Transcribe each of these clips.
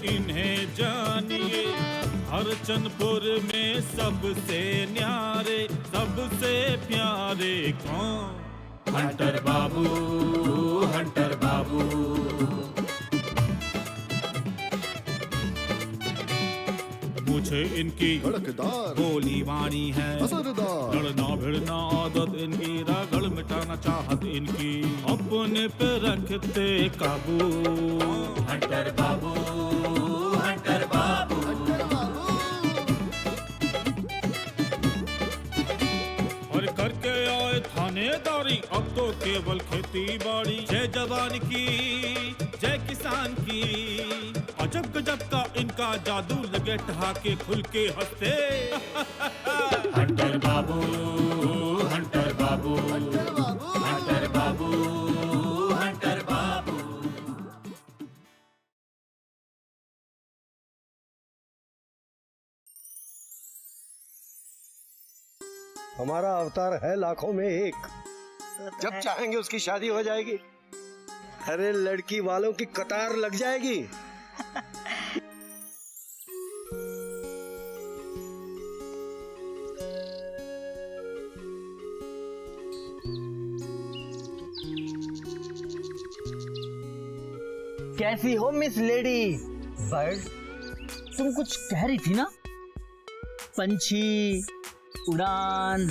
इन्हें जानिए, हरचंदपुर में सबसे न्यारे, सबसे प्यारे कौन? हंटर बाबू, हंटर बाबू। मुझे इनकी धड़कदार गोली वाणी है, असरदार लड़ना भिड़ना आदत इनकी, रगड़ मिटाना चाहत इनकी, अपने पे रखते काबू। हंटर बाबू, हंटर बाबू। और करके आए थानेदारी, अब तो केवल खेती बाड़ी। जय जवान की, जय किसान की, अजब गजब का इनका जादू, लगे ठहाके खुल के हंसते। हंटर बाबू, हंटर बाबू, हंटर बाबू, हंटर बाबू। हमारा अवतार है लाखों में एक, जब चाहेंगे उसकी शादी हो जाएगी। अरे लड़की वालों की कतार लग जाएगी। कैसी हो मिस लेडी बर्ड? तुम कुछ कह रही थी ना? पंछी उड़ान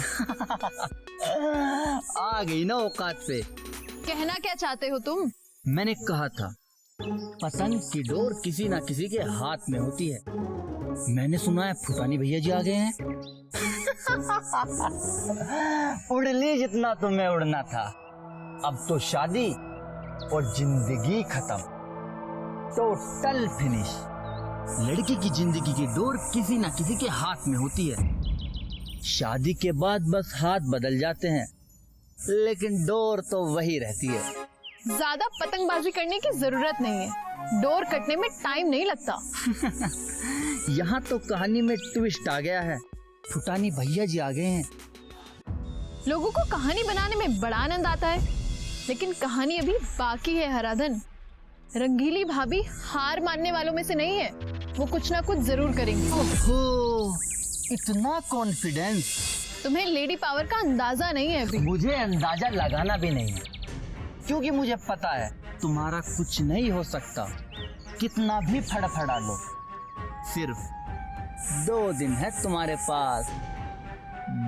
आ गई ना औकात पे। कहना क्या चाहते हो तुम? मैंने कहा था पतंग की डोर किसी ना किसी के हाथ में होती है। मैंने सुना है फुटानी भैया जी आ गए हैं। उड़ ली जितना तुम्हें उड़ना था, अब तो शादी और जिंदगी खत्म, टोटल फिनिश। लड़की की जिंदगी की डोर किसी ना किसी के हाथ में होती है। शादी के बाद बस हाथ बदल जाते हैं, लेकिन डोर तो वही रहती है। ज्यादा पतंगबाजी करने की जरूरत नहीं है, डोर कटने में टाइम नहीं लगता। यहाँ तो कहानी में ट्विस्ट आ गया है, फुटानी भैया जी आ गए हैं। लोगों को कहानी बनाने में बड़ा आनंद आता है, लेकिन कहानी अभी बाकी है हराधन। रंगीली भाभी हार मानने वालों में से नहीं है, वो कुछ ना कुछ जरूर करेंगी। ओहो, इतना कॉन्फिडेंस? तुम्हें लेडी पावर का अंदाजा नहीं है अभी। मुझे अंदाजा लगाना भी नहीं है, क्योंकि मुझे पता है तुम्हारा कुछ नहीं हो सकता। कितना भी फड़फड़ा लो, सिर्फ 2 दिन है तुम्हारे पास,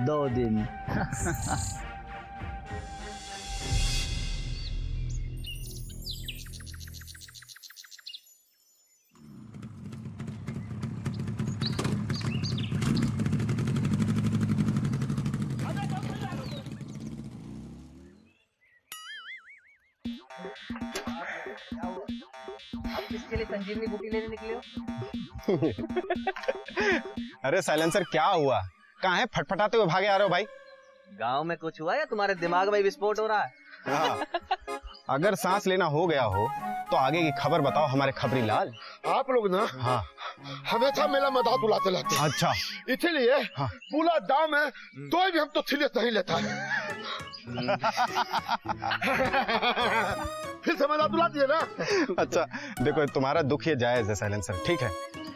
2 दिन। किसके लिए संजीवनी बूटी लेने निकले हो? अरे साइलेंसर क्या हुआ? कहाँ है? फटफटाते हुए भागे आ रहे हो भाई? गांव में कुछ हुआ या तुम्हारे दिमाग में विस्फोट हो रहा है? हाँ। अगर सांस लेना हो गया हो तो आगे की खबर बताओ हमारे खबरी लाल। आप लोग ना हाँ हमेशा मेला मजाक उड़ाते रहते हैं। अच्छा इसीलिए हाँ। पूरा दाम है तो भी हम तो सीरियस नहीं लेता है। फिर से मजाक उड़ा दिए ना। अच्छा देखो तुम्हारा दुख ये जायज है साइलेंसर, ठीक है,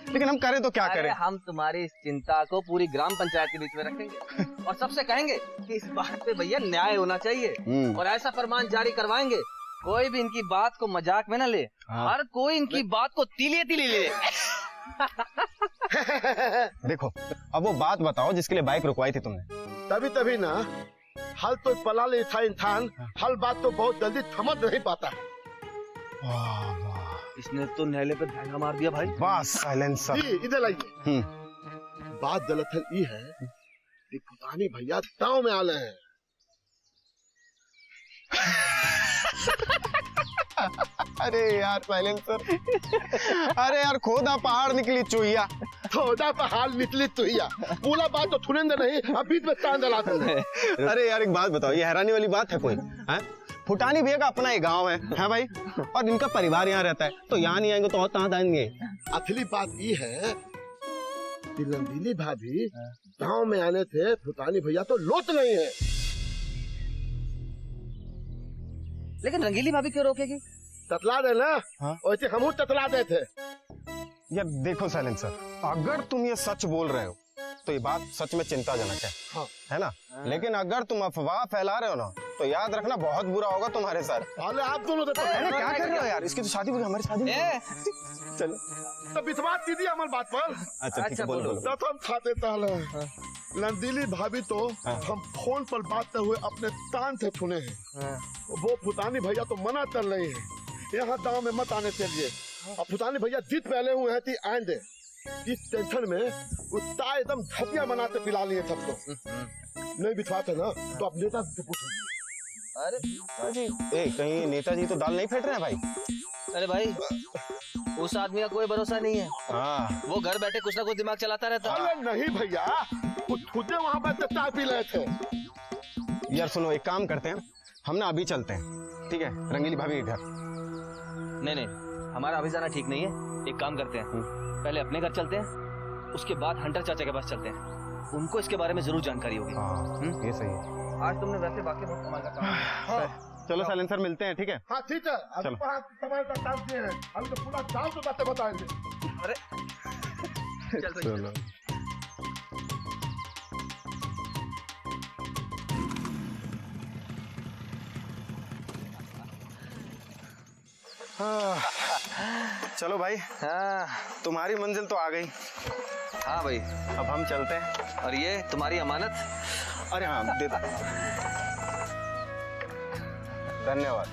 लेकिन हम करें तो क्या करें? हम तुम्हारी इस चिंता को पूरी ग्राम पंचायत के बीच में रखेंगे और सबसे कहेंगे कि इस बात पे भैया न्याय होना चाहिए और ऐसा फरमान जारी करवाएंगे कोई भी इनकी बात को मजाक में न ले। हाँ। हर कोई इनकी बात को तिलिए तिली ले। देखो अब वो बात बताओ जिसके लिए बाइक रुकवाई थी तुमने। तभी ना हल तो पला ले था इंसान, हल बात तो बहुत जल्दी समझ नहीं पाता है। वाह वाह, इसने तो नहले पे धागा मार दिया भाई। बस साइलेंसर। जी इधर लाइए। बात दरअसल ये है कि फुटानी भैया गाँव में आले हैं। अरे यार साइलेंसर, अरे यार खोदा पहाड़ निकली चुहिया। खोदा पहाड़ निकली चुहिया, पूरा बात तो सुनेंगे नहीं, अब बीच में चांद डला देंगे। अरे यार एक बात बताओ, ये हैरानी वाली बात है कोई? हैं? फुटानी भैया का अपना ही गांव है भाई, और इनका परिवार यहाँ रहता है, तो यहाँ नहीं आएंगे तो और कहाँ आएंगे? असली बात ये है कि रंगीली भाभी गांव में आने थे, फुटानी भैया तो लोट नहीं है। लेकिन रंगीली भाभी क्यों रोकेगी? ततला दे ना। हाँ? वैसे हम ततला दे थे। यार देखो साइलेंसर, अगर तुम ये सच बोल रहे हो तो ये बात सच में चिंताजनक है। हाँ। है ना? लेकिन अगर तुम अफवाह फैला रहे हो ना तो याद रखना बहुत बुरा होगा तुम्हारे साथ। अरे आप दोनों देखो, अरे क्या कर रहे हो यार? इसकी तो शादी होगी, हमारी शादी नहीं। चलो तो विश्वास कीजिए हमारी बात पर। अच्छा ठीक है, बोलो। प्रथम खाते ताले नंदीली भाभी तो हम फोन पर बात करते हुए अपने कान से सुने हैं। वो फुटानी भैया तो मना कर रहे हैं यहाँ गांव में मत आने के लिए। अब फुटानी भैया जीत पहले हुए हैं थी आएंगे। इस टेंशन में उत्ता एकदम झपिया बनाते पिला लिए सबको। नहीं विश्वास है ना तो आप नेता से पूछो। अरे कहीं नेताजी तो दाल नहीं फेंट रहे हैं भाई? अरे भाई, उस आदमी का कोई भरोसा नहीं है। हाँ। वो घर बैठे कुछ ना कुछ दिमाग चलाता रहता है। अरे नहीं भैया, वो खुदे वहाँ बैठे चाय पी रहे थे। यार सुनो, एक काम करते हैं, हम ना अभी चलते हैं, ठीक है, रंगीली भाभी के घर। नहीं, हमारा अभी जाना ठीक नहीं है। एक काम करते हैं, पहले अपने घर चलते हैं, उसके बाद हंटर चाचा के पास चलते हैं। उनको इसके बारे में जरूर जानकारी होगी। ये सही है। आज तुमने वैसे बाकी बहुत कमाल का काम हाँ। चलो साइलेंसर, मिलते हैं, ठीक है? हाँ ठीक है, चलो। समय का काम किए हैं, हम तो पूरा गाँव को बातें बताएंगे। अरे चलो। चलो भाई, हाँ तुम्हारी मंजिल तो आ गई। हाँ भाई, अब हम चलते हैं। और ये तुम्हारी अमानत। अरे हाँ, दे दो। धन्यवाद।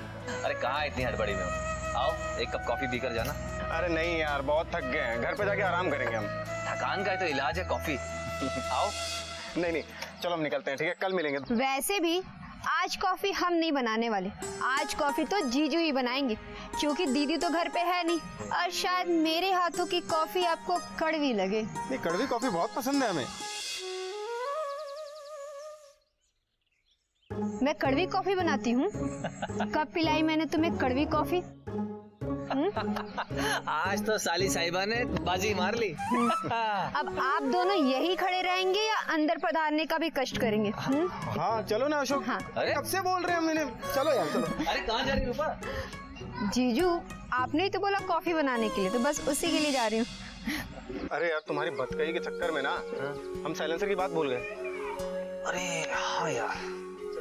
अरे कहाँ इतनी हड़बड़ी में हो? आओ एक कप कॉफी पीकर जाना। अरे नहीं यार, बहुत थक गए हैं, घर पे जाके आराम करेंगे हम। थकान का ही तो इलाज है कॉफी। आओ। नहीं, चलो हम निकलते हैं, ठीक है, कल मिलेंगे। वैसे भी आज कॉफी हम नहीं बनाने वाले, आज कॉफी तो जीजू ही बनाएंगे, क्योंकि दीदी तो घर पे है नहीं और शायद मेरे हाथों की कॉफी आपको कड़वी लगे। नहीं, कड़वी कॉफी बहुत पसंद है हमें। मैं कड़वी कॉफी बनाती हूँ? कब पिलाई मैंने तुम्हें कड़वी कॉफी? आज तो साली साहिबा ने बाजी मार ली। अब आप दोनों यही खड़े रहेंगे या अंदर पधारने का भी कष्ट करेंगे? हाँ चलो ना अशोक। हाँ। अरे कब से बोल रहे हैं मैंने, चलो यार चलो। अरे कहाँ जा रही रूपा? जीजू आपने ही तो बोला कॉफी बनाने के लिए, तो बस उसी के लिए जा रही हूँ। अरे यार, तुम्हारी बतकही के चक्कर में ना हम साइलेंसर की बात भूल गए। अरे हाँ यार,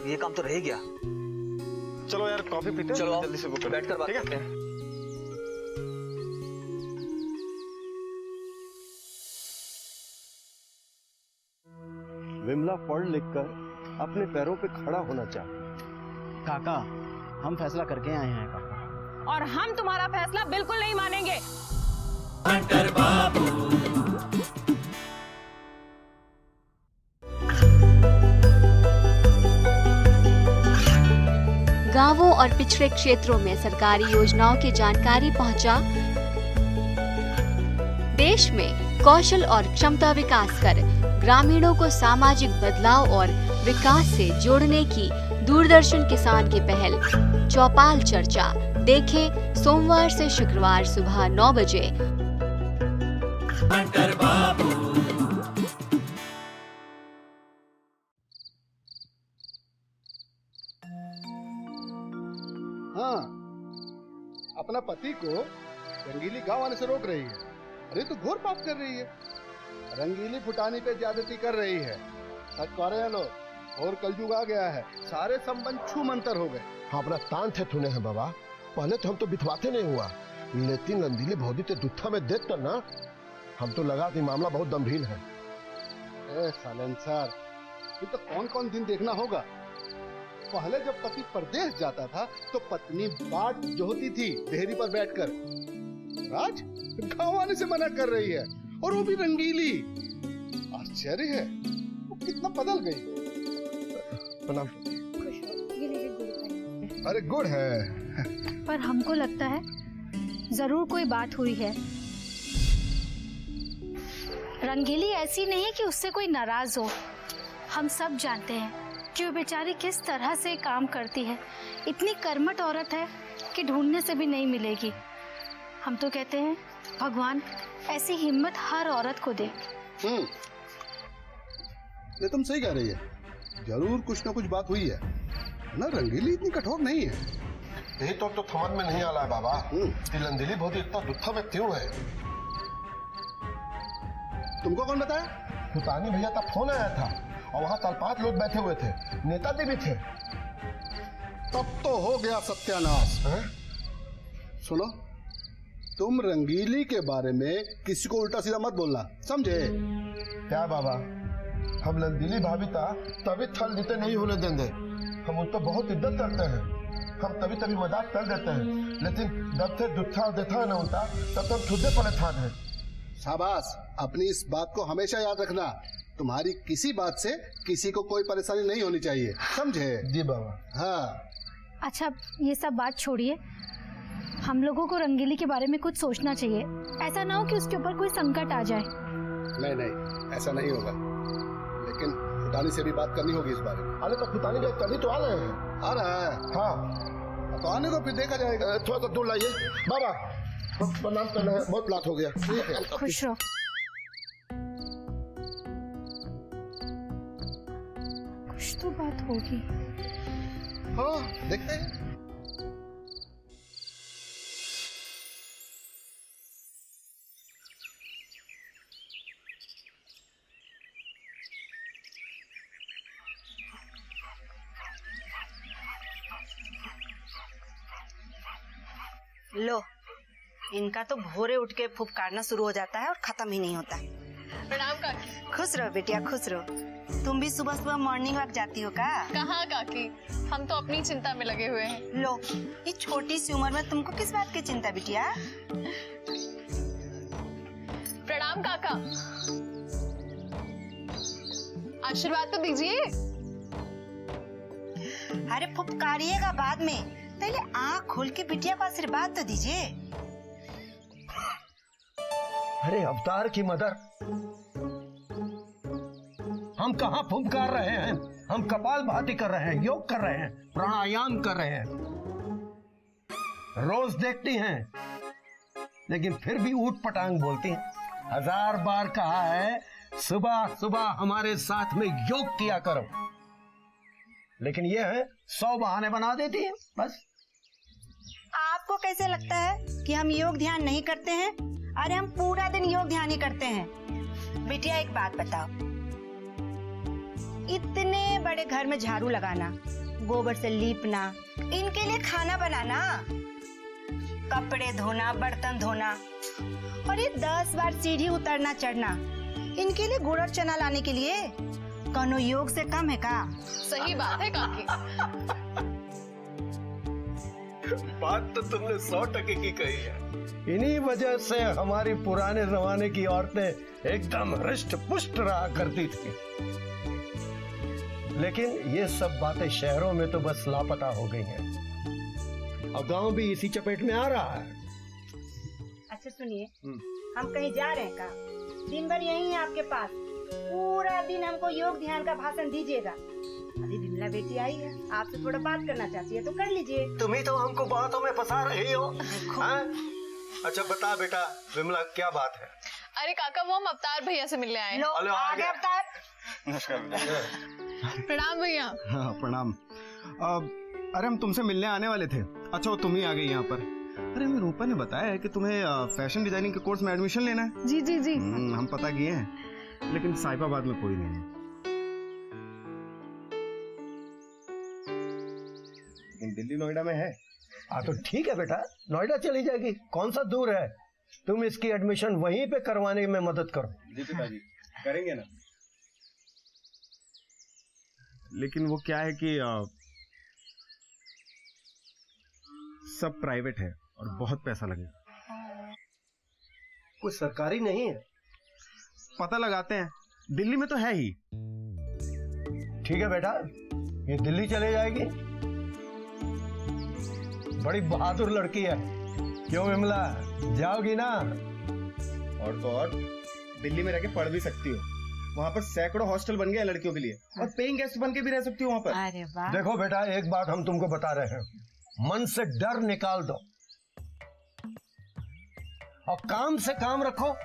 ये काम तो रह गया। चलो यार, कॉफी पीते हैं, चलो जल्दी से बुक करो। बैठकर बात ठीक है? करते हैं। विमला पढ़ लिख कर अपने पैरों पे खड़ा होना चाहती। काका, हम फैसला करके आए हैं काका। और हम तुम्हारा फैसला बिल्कुल नहीं मानेंगे। गांवों और पिछड़े क्षेत्रों में सरकारी योजनाओं की जानकारी पहुंचा। देश में कौशल और क्षमता विकास कर ग्रामीणों को सामाजिक बदलाव और विकास से जोड़ने की दूरदर्शन किसान की पहल चौपाल चर्चा देखें सोमवार से शुक्रवार सुबह 9 बजे। हाँ, अपना पति को रंगीली गांव आने से रोक रही है। अरे तो घोर पाप कर रही है। रंगीली फुटानी पे ज्यादती कर रही है। सच कह रहे हैं लोग, और कलयुग आ गया है, सारे संबंध छू मंतर हो गए। हाँ, अपना तान थे थुने हैं बाबा। पहले तो हम तो बिथवाते नहीं हुआ, लेकिन नंदीली भौजी ते दुत्था में देख कर ना हम तो लगा कि मामला बहुत गंभीर है। सालेंसर, ये तो कौन कौन दिन देखना होगा। पहले जब पति परदेश जाता था तो पत्नी बाट जोहती थी देहरी पर बैठकर। राज गाँव आने से मना कर रही है, और वो भी रंगीली। आश्चर्य है वो कितना बदल गई। प्रणाम। अरे गुड़ है। पर हमको लगता है जरूर कोई बात हुई है। रंगीली ऐसी नहीं है कि उससे कोई नाराज हो। हम सब जानते हैं कि वो बेचारी किस तरह से काम करती है। इतनी कर्मठ औरत है कि ढूंढने से भी नहीं मिलेगी। हम तो कहते हैं भगवान ऐसी हिम्मत हर औरत को दे। ये तुम सही कह रही है, जरूर कुछ ना कुछ बात हुई है ना। रंगीली इतनी कठोर नहीं है। यही तो समझ में नहीं आ रहा है बाबा कि नंदीली बहुत इतना दुत्था में क्यों है। तुमको कौन बताया? भूटानी भैया का फोन आया था और वहाँ 4-5 लोग बैठे हुए थे, नेताजी भी थे। तब तो हो गया सत्यानाश। सुनो, तुम रंगीली के बारे में किसी को उल्टा सीधा मत बोलना, समझे? क्या बाबा, हम रंगीली भाभी था तभी थल जीते नहीं होने देंगे। हम उनको बहुत इज्जत करते हैं, हम तभी तभी मजाक कर देते हैं, लेकिन जब से दुत्था देता है ना उनका, तब तक खुदे परेशान है। शाबाश, अपनी इस बात को हमेशा याद रखना। तुम्हारी किसी बात से किसी को कोई परेशानी नहीं होनी चाहिए, समझे? जी बाबा। हाँ। अच्छा, ये सब बात छोड़िए, हम लोगों को रंगीली के बारे में कुछ सोचना चाहिए। ऐसा ना हो कि उसके ऊपर कोई संकट आ जाए। नहीं नहीं, ऐसा नहीं होगा, लेकिन फुटानी से भी बात करनी होगी इस बारे में। अरे तो फुटानी भाई तभी तो आ रहे हैं। आ रहा है? हाँ। तो आने को फिर देखा जाएगा। थोड़ा सा दूर लाइए बाबा, प्रणाम करना है, बहुत लाट हो गया। खुश रहो। कुछ तो बात होगी। हाँ, देखते हैं। लो, इनका तो भोरे उठ के फुफकारना शुरू हो जाता है और खत्म ही नहीं होता। प्रणाम काकी। खुश रहो बेटिया, खुश रहो। तुम भी सुबह सुबह मॉर्निंग वॉक जाती हो का? कहाँ काकी, हम तो अपनी चिंता में लगे हुए हैं। लो, ये छोटी सी उम्र में तुमको किस बात की चिंता बिटिया? प्रणाम काका, आशीर्वाद तो दीजिए। अरे फुफकारिएगा बाद में, पहले आँख खोल के बिटिया को आशीर्वाद तो दीजिए। अरे अवतार की मदर, हम कहाँ फुफकार रहे हैं? हम कपाल भाती कर रहे हैं, योग कर रहे हैं, प्राणायाम कर रहे हैं। रोज देखती हैं, लेकिन फिर भी ऊट पटांग बोलती हैं। 1000 बार कहा है सुबह सुबह हमारे साथ में योग किया करो, लेकिन ये है 100 बहाने बना देती है बस। आपको कैसे लगता है कि हम योग ध्यान नहीं करते हैं? अरे हम पूरा दिन योग ध्यान ही करते हैं। बिटिया एक बात बताओ, इतने बड़े घर में झाड़ू लगाना, गोबर से लीपना, इनके लिए खाना बनाना, कपड़े धोना, बर्तन धोना और ये 10 बार सीढ़ी उतरना चढ़ना, इनके लिए गुड़ और चना लाने के लिए कौनो योग से कम है का? सही बात है काकी। बात तो तुमने 100% की कही है। इन्हीं वजह से हमारी पुराने जमाने की औरतें एकदम हृष्ट पुष्ट रहा करती थी, लेकिन ये सब बातें शहरों में तो बस लापता हो गई हैं। और गांव भी इसी चपेट में आ रहा है। अच्छा सुनिए, हम कहीं जा रहे हैं का? दिन भर यही है आपके पास, पूरा दिन हमको योग ध्यान का भाषण दीजिएगा। अभी विमला बेटी आई है, आपसे थोड़ा बात करना चाहती है तो कर लीजिए। तुम ही तो हमको बातों में फंसा रही हो। अच्छा बता बेटा विमला, क्या बात है? अरे काका, वो हम अवतार भैया से मिलने आए हैं। लो, आ गए अवतार। प्रणाम भैया। हाँ प्रणाम। अरे हम तुमसे मिलने आने वाले थे। अच्छा वो तुम ही आ गई यहाँ पर। अरे हमें रूपा ने बताया है कि तुम्हें फैशन डिजाइनिंग के कोर्स में एडमिशन लेना है। जी जी जी। हम पता किए हैं, लेकिन साहिबाबाद में कोई नहीं है। दिल्ली नोएडा में है। हाँ तो ठीक है बेटा, नोएडा चली जाएगी, कौन सा दूर है। तुम इसकी एडमिशन वहीं पे करवाने में मदद करो। जी पिताजी करेंगे ना। लेकिन वो क्या है कि सब प्राइवेट है और बहुत पैसा लगेगा। कुछ सरकारी नहीं है। पता लगाते हैं, दिल्ली में तो है ही। ठीक है बेटा, ये दिल्ली चले जाएगी। बड़ी बहादुर लड़की है। क्यों विमला, जाओगी ना? और तो और दिल्ली में रह के पढ़ भी सकती हो। वहाँ पर सैकड़ों हॉस्टल बन गए लड़कियों के लिए, और पेइंग गेस्ट बन के भी रह सकती हो वहाँ पर। अरे वाह। देखो बेटा, एक बात हम तुमको बता रहे हैं, मन से डर निकाल दो और काम से काम रखो।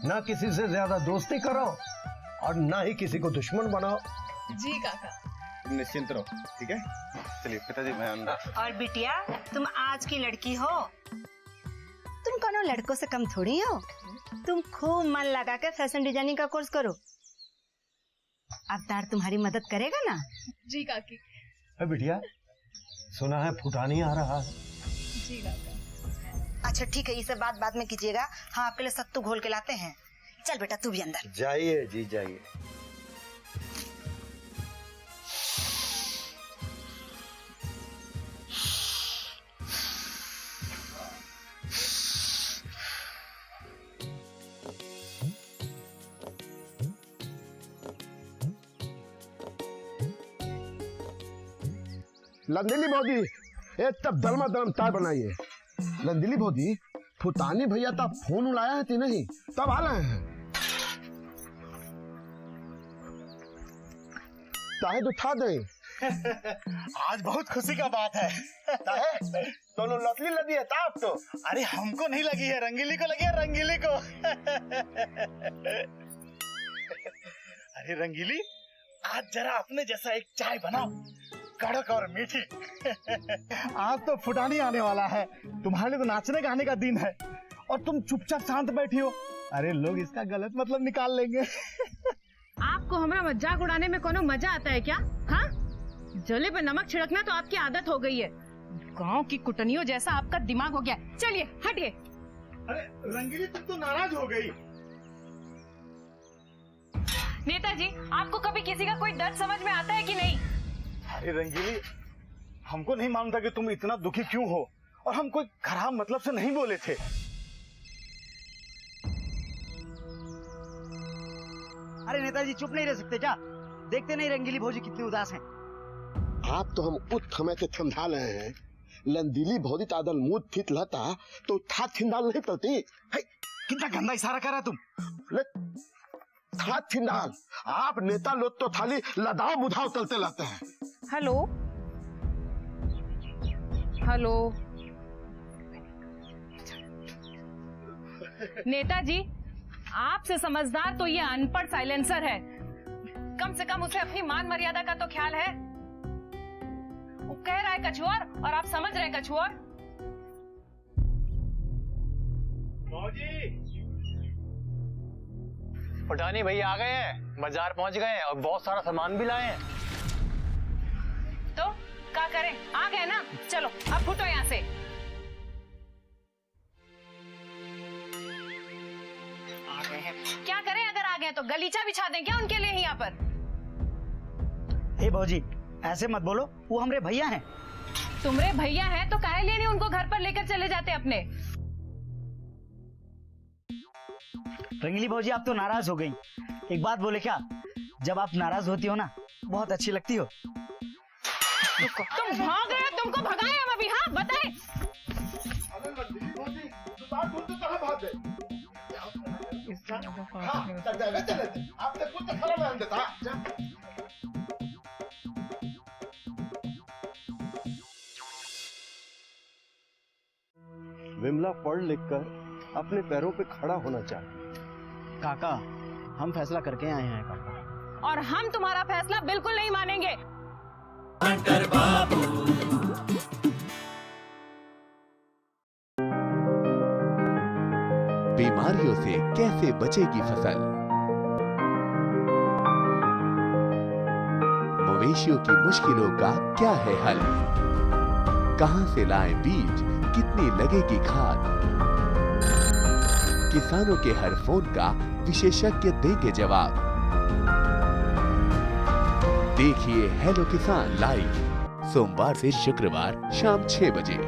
ना किसी से ज्यादा दोस्ती करो और ना ही किसी को दुश्मन बनाओ। जी काका। तुम निश्चिंत रहो, ठीक है? चलिए पिताजी मैं अंदर। और बिटिया, तुम आज की लड़की हो, तुम कोनो लड़कों से कम थोड़ी हो। तुम खूब मन लगा कर फैशन डिजाइनिंग का कोर्स करो। अवतार तुम्हारी मदद करेगा ना? जी काकी। बिटिया सुना है फुटानी आ रहा है। जी काका। अच्छा ठीक है, ये सब बात बाद में कीजिएगा। हाँ आपके लिए सत्तू घोल के लाते हैं। चल बेटा तू भी अंदर जाइए जी जाइए। लंदिली भौजी एक तब दलमा दलम तार बनाइए। लंदिली भौजी फुटानी भैया तब फोन उलाया है कि नहीं? तब आ रहे हैं। ताहे तो उठा दें। आज बहुत खुशी का बात है। दोनों लतली लगी है ताप तो। अरे हमको नहीं लगी है, रंगीली को लगी है, रंगीली को। अरे रंगीली, आज जरा अपने जैसा एक चाय बनाओ, कड़क और मीठी। आज तो फुटानी आने वाला है, तुम्हारे लिए तो नाचने गाने का दिन है और तुम चुपचाप शांत बैठी हो। अरे लोग इसका गलत मतलब निकाल लेंगे। आपको हमारा मजाक उड़ाने में कोनो मजा आता है क्या? हाँ, जले पे नमक छिड़कना तो आपकी आदत हो गई है। गांव की कुटनियों जैसा आपका दिमाग हो गया। चलिए हटिए। अरे रंगीली तुम तो नाराज हो गई। नेताजी, आपको कभी किसी का कोई दर्द समझ में आता है कि नहीं? अरे रंगीली, हमको नहीं मालूम था कि तुम इतना दुखी क्यों हो, और हम कोई खराब मतलब से नहीं बोले थे। अरे नेताजी चुप नहीं रह सकते क्या? देखते नहीं रंगीली भौजी कितनी उदास हैं। आप तो हम उत समय से समझा रहे हैं। लंदीली भौजी तादल मुंह फिट लता तो था छिंदाल नहीं पड़ती। कितना गंदा इशारा कर रहा तुम। था छिंदाल। आप नेता लोग तो थाली लदाओ बुझाओ चलते रहते हैं। हेलो हेलो नेताजी, आपसे समझदार तो ये अनपढ़ साइलेंसर है। कम से कम उसे अपनी मान मर्यादा का तो ख्याल है। वो कह रहा है कछुआर और आप समझ रहे हैं कछुआर। फुटानी भैया आ गए हैं, बाजार पहुंच गए हैं और बहुत सारा सामान भी लाए हैं। तो क्या करें, आ गए ना, चलो अब फुटो यहाँ से। आ गए हैं, क्या करें? अगर आ गए तो गलीचा बिछा दें क्या उनके लिए ही यहाँ पर? हे भौजी ऐसे मत बोलो, वो हमारे भैया हैं। तुम्हारे भैया हैं तो काहे लिए नहीं उनको घर पर लेकर चले जाते अपने? रंगीली भौजी आप तो नाराज हो गई। एक बात बोले क्या, जब आप नाराज होती हो ना बहुत अच्छी लगती हो। तुम भाग रहे हो, तुमको भगाए हम अभी। हाँ बताए। आपने कुछ खड़ा नहीं देता। विमला पढ़ लिख कर अपने पैरों पे खड़ा होना चाहिए। काका हम फैसला करके आए हैं काका। और हम तुम्हारा फैसला बिल्कुल नहीं मानेंगे। बीमारियों से कैसे बचेगी फसल? मवेशियों की मुश्किलों का क्या है हल? कहां से लाएं बीज, कितनी लगेगी खाद? किसानों के हर फोन का विशेषज्ञ देंगे जवाब। देखिए हेलो किसान लाइव सोमवार से शुक्रवार शाम 6 बजे।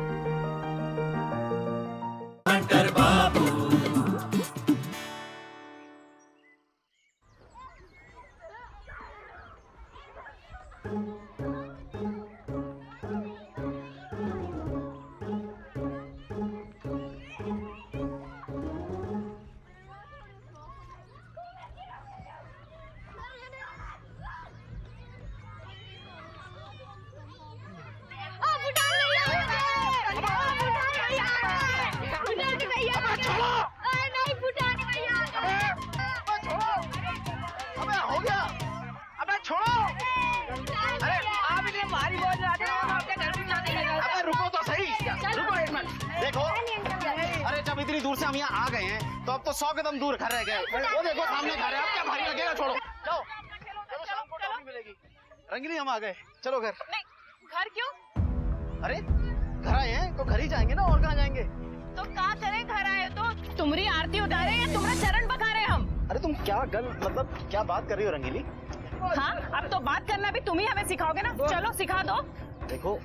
इतनी दूर से हम यहाँ आ गए हैं तो अब तो 100 कदम दूर घर रह गए। वो देखो सामने घर है, अब क्या भारी लगेगा, छोड़ो जाओ। चलो शाम को टॉफी मिलेगी। रंगीली हम आ गए, चलो घर। नहीं, घर क्यों? अरे घर आए हैं तो घर ही जाएंगे ना, और कहाँ जाएंगे? तो क्या करें, घर आए तो तुम्हारी आरती उतारे या तुम्हारा चरण पखारे हम? अरे तुम क्या मतलब क्या बात कर रही हो रंगीली? हाँ, अब तो बात करना भी तुम ही हमें सिखाओगे ना, चलो सिखा दो। देखो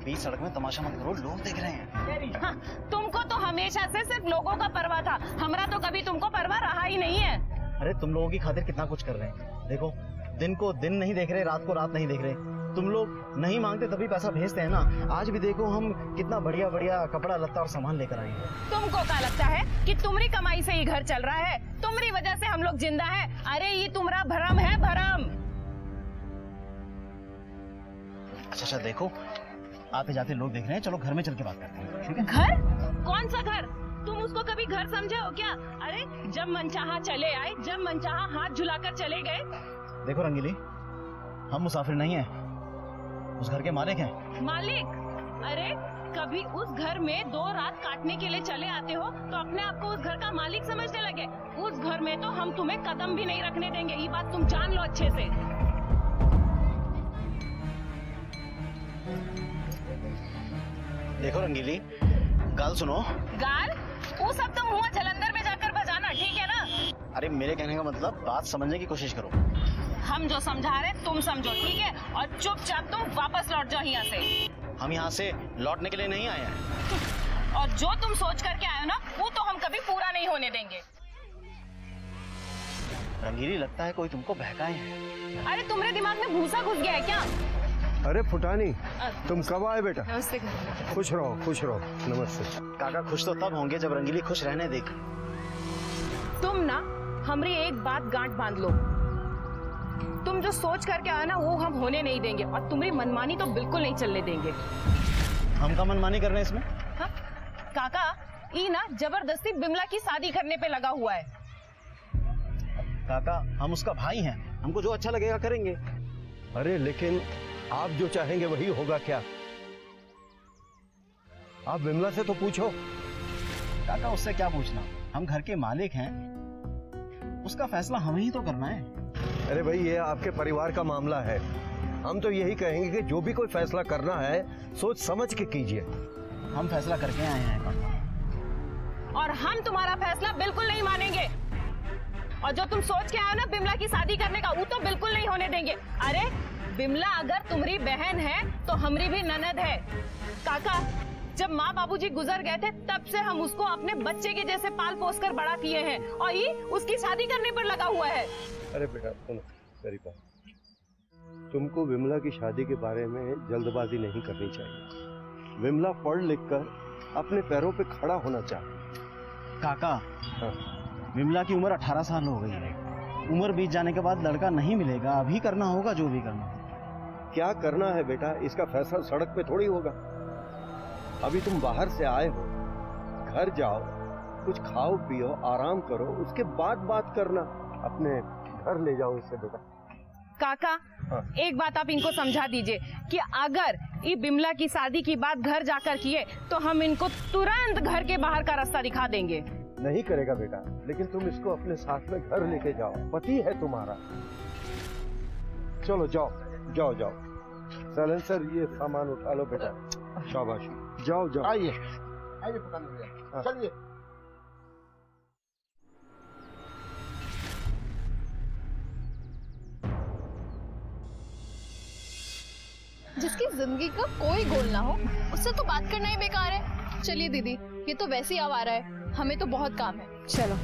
बीच सड़क में तमाशा मत करो, लोग देख रहे हैं। हाँ, तुमको तो हमेशा से सिर्फ लोगों का परवाह था, हमारा तो कभी तुमको परवाह रहा ही नहीं है। अरे तुम लोगों की खातिर कितना कुछ कर रहे हैं। देखो दिन को दिन नहीं देख रहे, रात को रात नहीं देख रहे। तुम लोग नहीं मांगते तभी पैसा भेजते हैं ना। आज भी देखो हम कितना बढ़िया बढ़िया कपड़ा लत्ता और सामान लेकर आए हैं। तुमको क्या लगता है कि तुम्हारी कमाई से ही घर चल रहा है? तुम्हारी वजह से हम लोग जिंदा हैं। अरे ये तुम्हारा भरम है, भरम। अच्छा देखो आते जाते लोग देख रहे हैं, चलो घर में चल के बात करते हैं, ठीक है? घर? कौन सा घर? तुम उसको कभी घर समझे हो क्या? अरे जब मनचाहा चले आए, जब मनचाहा हाथ झुलाकर चले गए। देखो रंगीली, हम मुसाफिर नहीं हैं, उस घर के मालिक हैं। मालिक? अरे कभी उस घर में 2 रात काटने के लिए चले आते हो तो अपने आप को उस घर का मालिक समझने लगे। उस घर में तो हम तुम्हें कदम भी नहीं रखने देंगे, ये बात तुम जान लो अच्छे से। देखो रंगीली, गाल सुनो। गाल? वो सब तो मुँह जलंधर में जाकर बजाना, ठीक है ना? अरे मेरे कहने का मतलब बात समझने की कोशिश करो। हम जो समझा रहे तुम समझो, ठीक है? और चुपचाप तुम वापस लौट जाओ यहाँ से। हम यहाँ से लौटने के लिए नहीं आए हैं। और जो तुम सोच करके आए हो ना, वो तो हम कभी पूरा नहीं होने देंगे। रंगीली लगता है कोई तुमको बहकाए हैं। अरे तुम्हारे दिमाग में भूसा घुस गया है क्या? अरे फुटानी, तुम कब आए बेटा? नमस्ते। खुश रहो, खुश रहो। नमस्ते। काका खुश तो तब होंगे जब रंगीली खुश रहने देगी। तुम ना हमारी एक बात गांठ बांध लो, तुम जो सोच करके आए ना वो हम होने नहीं देंगे, और तुम्हारी मनमानी तो बिल्कुल नहीं चलने देंगे। हम का मनमानी कर रहे हैं इसमें? हाँ? काका ई ना जबरदस्ती बिमला की शादी करने पे लगा हुआ है। काका हम उसका भाई हैं, हमको जो अच्छा लगेगा करेंगे। अरे लेकिन आप जो चाहेंगे वही होगा क्या? आप विमला से तो पूछो। काका उससे क्या पूछना, हम घर के मालिक हैं, उसका फैसला हमें ही तो करना है। अरे भाई ये आपके परिवार का मामला है, हम तो यही कहेंगे कि जो भी कोई फैसला करना है सोच समझ के कीजिए। हम फैसला करके आए हैं काका। और हम तुम्हारा फैसला बिल्कुल नहीं मानेंगे, और जो तुम सोच के आए हो ना बिमला की शादी करने का, वो तो बिल्कुल नहीं होने देंगे। अरे बिमला अगर तुम्हारी बहन है तो हमारी भी ननद है। काका जब माँ बाबूजी गुजर गए थे तब से हम उसको अपने बच्चे के जैसे पाल पोस कर बड़ा किए हैं, और ये उसकी शादी करने पर लगा हुआ है। अरे बेटा सुनो मेरी बात, तुमको विमला की शादी के बारे में जल्दबाजी नहीं करनी चाहिए। विमला पढ़ लिख कर अपने पैरों पे खड़ा होना चाहिए। काका विमला की उम्र 18 साल हो गई है, उम्र बीत जाने के बाद लड़का नहीं मिलेगा, अभी करना होगा जो भी करना। क्या करना है बेटा, इसका फैसला सड़क पे थोड़ी होगा। अभी तुम बाहर से आए हो, घर जाओ, कुछ खाओ पियो, आराम करो, उसके बाद बात करना। अपने घर ले जाओ इसे बेटा। काका एक बात आप इनको समझा दीजिए कि अगर ये बिमला की शादी की बात घर जाकर किए तो हम इनको तुरंत घर के बाहर का रास्ता दिखा देंगे। नहीं करेगा बेटा, लेकिन तुम इसको अपने साथ में घर लेके जाओ, पति है तुम्हारा। चलो जाओ जाओ जाओ। साइलेंसर ये सामान उठा लो बेटा, शाबाशी। जाओ जाओ। आइए आइए फुटानी भैया, चलिए। जिसकी जिंदगी का कोई गोल ना हो उससे तो बात करना ही बेकार है। चलिए दीदी, ये तो वैसे ही आवारा है, हमें तो बहुत काम है। चलो।